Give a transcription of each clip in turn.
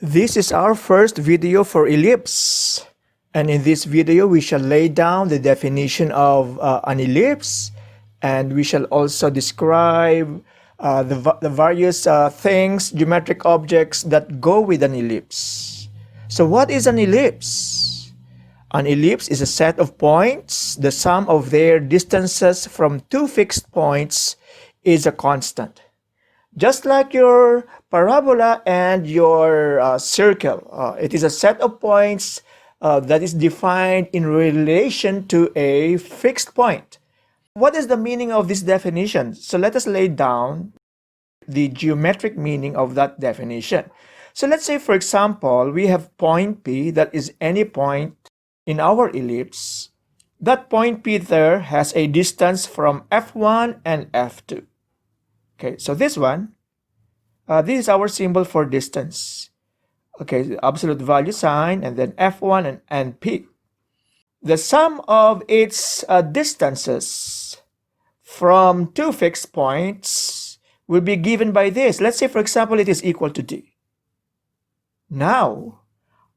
This is our first video for ellipse, and in this video we shall lay down the definition of an ellipse, and we shall also describe the various things, geometric objects that go with an ellipse. So what is an ellipse? An ellipse is a set of points. The sum of their distances from two fixed points is a constant. Just like your parabola and your circle, it is a set of points that is defined in relation to a fixed point. What is the meaning of this definition? So let us lay down the geometric meaning of that definition. So let's say, for example, we have point P that is any point in our ellipse. That point P there has a distance from F1 and F2. Okay, so this one, this is our symbol for distance. Okay, the absolute value sign, and then F1 and P. The sum of its distances from two fixed points will be given by this. Let's say, for example, it is equal to D. Now,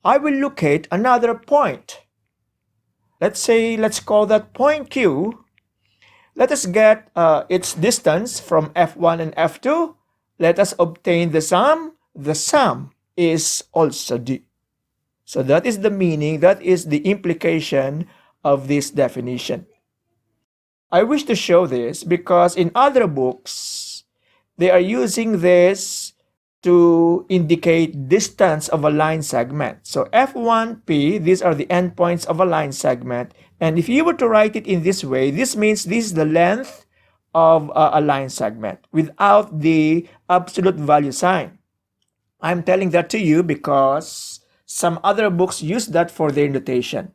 I will locate another point. Let's call that point Q. Let us get its distance from F1 and F2. Let us obtain the sum. The sum is also D. So that is the meaning, that is the implication of this definition. I wish to show this because in other books, they are using this to indicate distance of a line segment. So F1P, these are the endpoints of a line segment. And if you were to write it in this way, this means this is the length of a line segment without the absolute value sign. I'm telling that to you because some other books use that for their notation.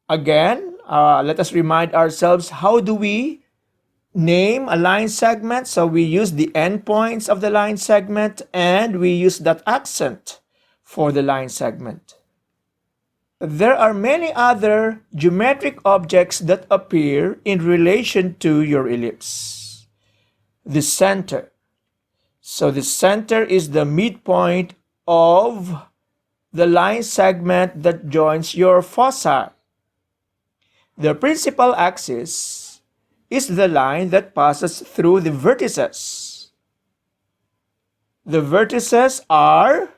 Again, let us remind ourselves, how do we name a line segment? So we use the endpoints of the line segment and we use that accent for the line segment. There are many other geometric objects that appear in relation to your ellipse. The center. So the center is the midpoint of the line segment that joins your foci. The principal axis is the line that passes through the vertices. The vertices are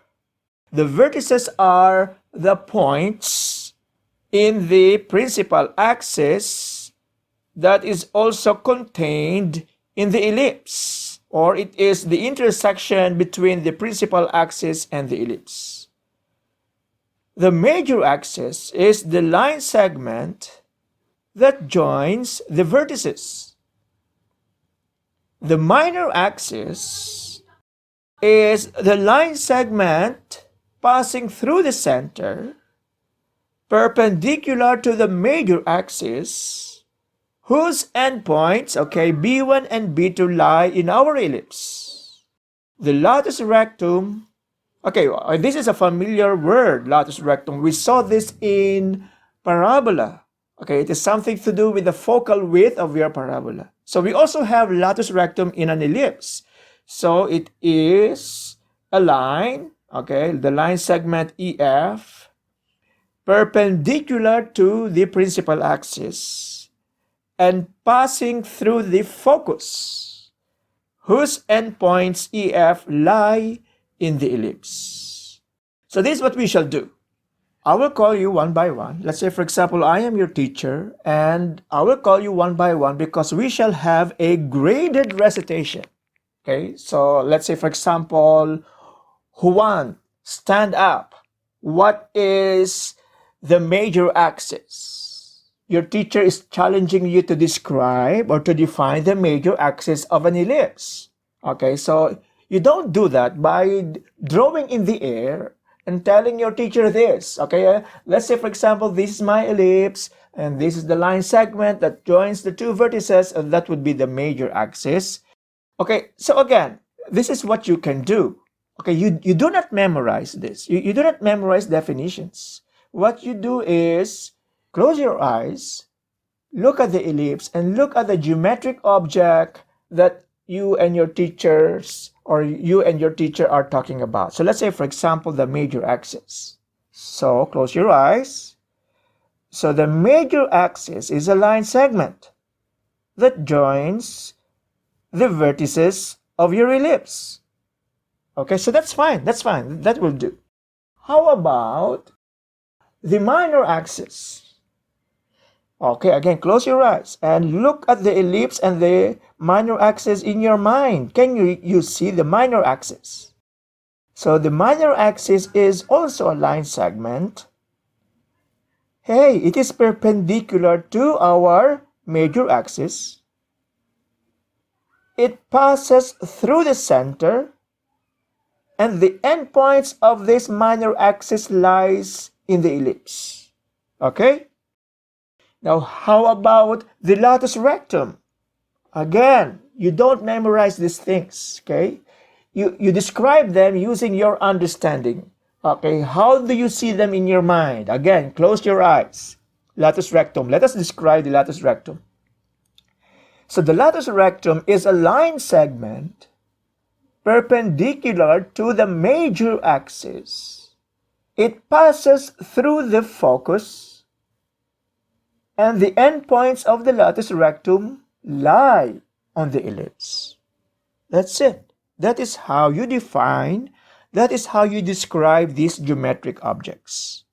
the points in the principal axis that is also contained in the ellipse, or it is the intersection between the principal axis and the ellipse. The major axis is the line segment that joins the vertices. The minor axis is the line segment passing through the center, perpendicular to the major axis, whose endpoints, B1 and B2 lie in our ellipse. The latus rectum, this is a familiar word, latus rectum. We saw this in parabola. It is something to do with the focal width of your parabola. So we also have latus rectum in an ellipse. So it is a line, the line segment EF, perpendicular to the principal axis and passing through the focus, whose endpoints EF lie in the ellipse. So this is what we shall do. I will call you one by one. Let's say, for example, I am your teacher, and I will call you one by one because we shall have a graded recitation. So let's say, for example, Juan, stand up. What is the major axis? Your teacher is challenging you to describe or to define the major axis of an ellipse. So you don't do that by drawing in the air and telling your teacher this. Let's say, for example, this is my ellipse, and this is the line segment that joins the two vertices, and that would be the major axis. So again, this is what you can do. You do not memorize this. You do not memorize definitions. What you do is close your eyes, look at the ellipse, and look at the geometric object that you and your teachers or you and your teacher are talking about. So let's say, for example, the major axis. So close your eyes. So the major axis is a line segment that joins the vertices of your ellipse. Okay, so that's fine. That's fine. That will do. How about the minor axis? Okay, again, close your eyes and look at the ellipse and the minor axis in your mind. Can you see the minor axis? So the minor axis is also a line segment. Hey, it is perpendicular to our major axis. It passes through the center, and the endpoints of this minor axis lies in the ellipse. Okay? Now, how about the latus rectum? Again, you don't memorize these things, okay? You describe them using your understanding. Okay, how do you see them in your mind? Again, close your eyes. Latus rectum. Let us describe the latus rectum. So the latus rectum is a line segment perpendicular to the major axis. It passes through the focus, and the endpoints of the latus rectum lie on the ellipse. That's it. That is how you define, that is how you describe these geometric objects.